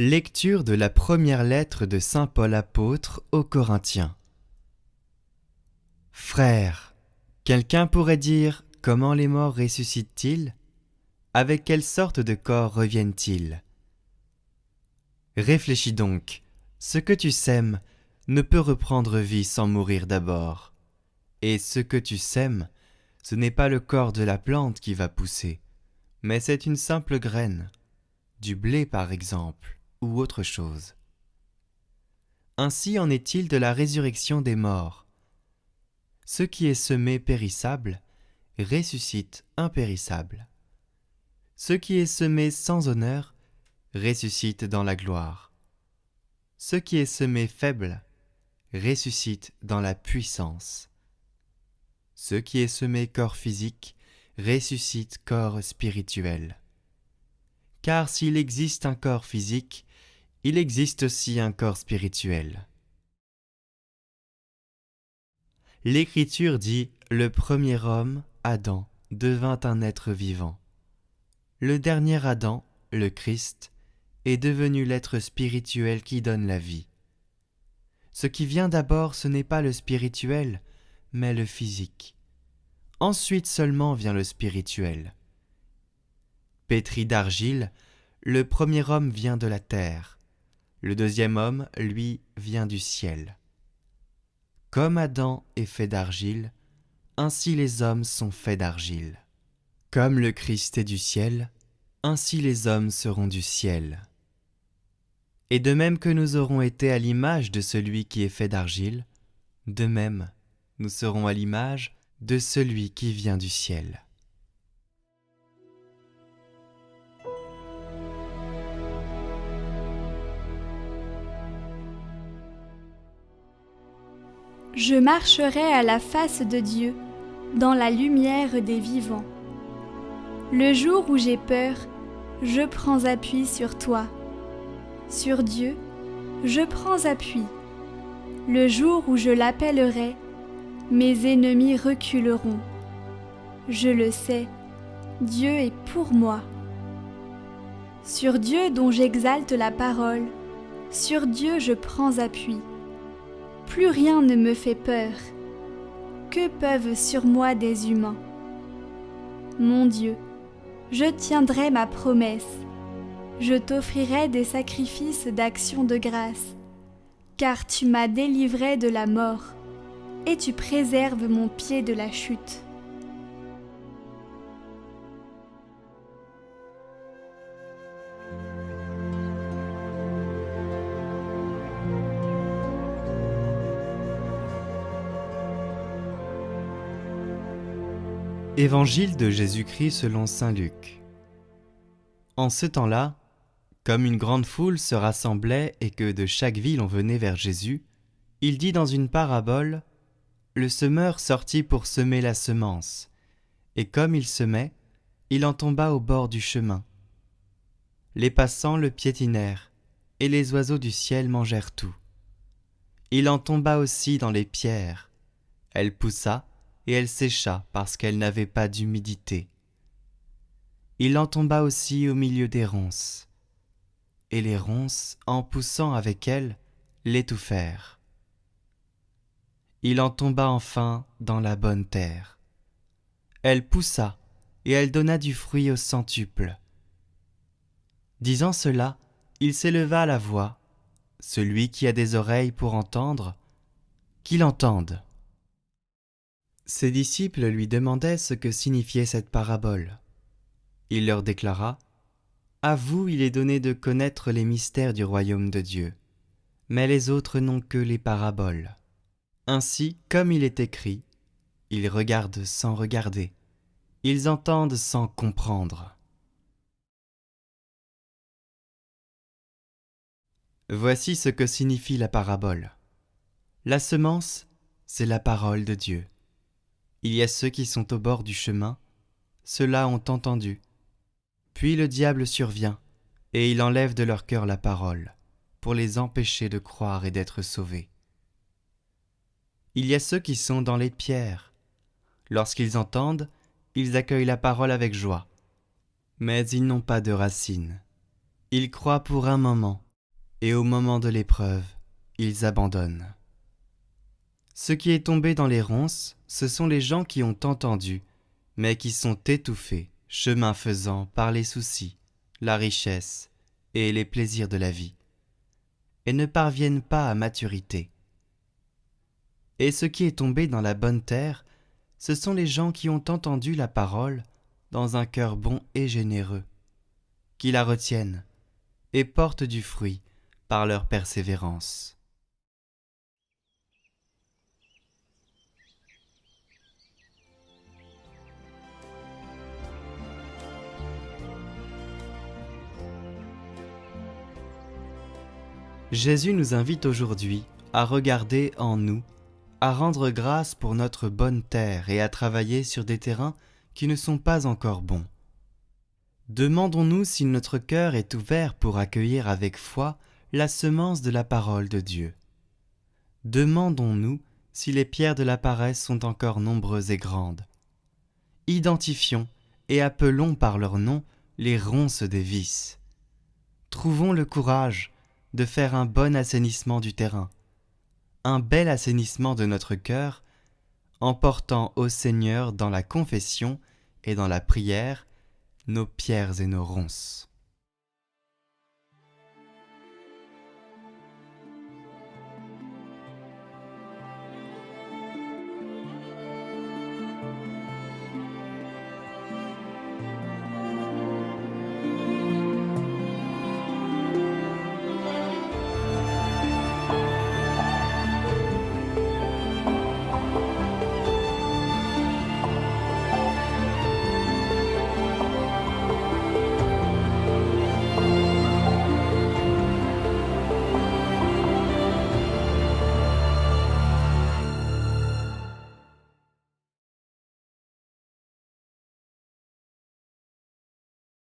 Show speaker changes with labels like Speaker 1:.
Speaker 1: Lecture de la première lettre de saint Paul apôtre aux Corinthiens. Frères, quelqu'un pourrait dire comment les morts ressuscitent-ils? Avec quelle sorte de corps reviennent-ils? Réfléchis donc, ce que tu sèmes ne peut reprendre vie sans mourir d'abord. Et ce que tu sèmes, ce n'est pas le corps de la plante qui va pousser, mais c'est une simple graine, du blé par exemple, ou autre chose. Ainsi en est-il de la résurrection des morts. Ce qui est semé périssable ressuscite impérissable. Ce qui est semé sans honneur ressuscite dans la gloire. Ce qui est semé faible ressuscite dans la puissance. Ce qui est semé corps physique ressuscite corps spirituel. Car s'il existe un corps physique, il existe aussi un corps spirituel. L'Écriture dit « Le premier homme, Adam, devint un être vivant. Le dernier Adam, le Christ, est devenu l'être spirituel qui donne la vie. Ce qui vient d'abord, ce n'est pas le spirituel, mais le physique. Ensuite seulement vient le spirituel. Pétri d'argile, le premier homme vient de la terre. Le deuxième homme, lui, vient du ciel. Comme Adam est fait d'argile, ainsi les hommes sont faits d'argile. Comme le Christ est du ciel, ainsi les hommes seront du ciel. Et de même que nous aurons été à l'image de celui qui est fait d'argile, de même nous serons à l'image de celui qui vient du ciel.
Speaker 2: Je marcherai à la face de Dieu, dans la lumière des vivants. Le jour où j'ai peur, je prends appui sur toi. Sur Dieu, je prends appui. Le jour où je l'appellerai, mes ennemis reculeront. Je le sais, Dieu est pour moi. Sur Dieu dont j'exalte la parole, sur Dieu je prends appui. Plus rien ne me fait peur. Que peuvent sur moi des humains? Mon Dieu, je tiendrai ma promesse. Je t'offrirai des sacrifices d'action de grâce, car tu m'as délivré de la mort, et tu préserves mon pied de la chute.
Speaker 1: Évangile de Jésus-Christ selon saint Luc. En ce temps-là, comme une grande foule se rassemblait et que de chaque ville on venait vers Jésus, il dit dans une parabole, « Le semeur sortit pour semer la semence, et comme il semait, il en tomba au bord du chemin. Les passants le piétinèrent, et les oiseaux du ciel mangèrent tout. Il en tomba aussi dans les pierres. Elle poussa, et elle sécha parce qu'elle n'avait pas d'humidité. Il en tomba aussi au milieu des ronces. Et les ronces, en poussant avec elle, l'étouffèrent. Il en tomba enfin dans la bonne terre. Elle poussa, et elle donna du fruit au centuple. Disant cela, il s'éleva à la voix. Celui qui a des oreilles pour entendre, qu'il entende. Ses disciples lui demandaient ce que signifiait cette parabole. Il leur déclara, « À vous il est donné de connaître les mystères du royaume de Dieu, mais les autres n'ont que les paraboles. Ainsi, comme il est écrit, ils regardent sans regarder, ils entendent sans comprendre. » Voici ce que signifie la parabole. La semence, c'est la parole de Dieu. Il y a ceux qui sont au bord du chemin, ceux-là ont entendu. Puis le diable survient, et il enlève de leur cœur la parole, pour les empêcher de croire et d'être sauvés. Il y a ceux qui sont dans les pierres. Lorsqu'ils entendent, ils accueillent la parole avec joie. Mais ils n'ont pas de racines. Ils croient pour un moment, et au moment de l'épreuve, ils abandonnent. Ce qui est tombé dans les ronces, ce sont les gens qui ont entendu, mais qui sont étouffés, chemin faisant, par les soucis, la richesse et les plaisirs de la vie, et ne parviennent pas à maturité. Et ce qui est tombé dans la bonne terre, ce sont les gens qui ont entendu la parole dans un cœur bon et généreux, qui la retiennent et portent du fruit par leur persévérance. Jésus nous invite aujourd'hui à regarder en nous, à rendre grâce pour notre bonne terre et à travailler sur des terrains qui ne sont pas encore bons. Demandons-nous si notre cœur est ouvert pour accueillir avec foi la semence de la parole de Dieu. Demandons-nous si les pierres de la paresse sont encore nombreuses et grandes. Identifions et appelons par leur nom les ronces des vices. Trouvons le courage de faire un bon assainissement du terrain, un bel assainissement de notre cœur, en portant au Seigneur dans la confession et dans la prière nos pierres et nos ronces.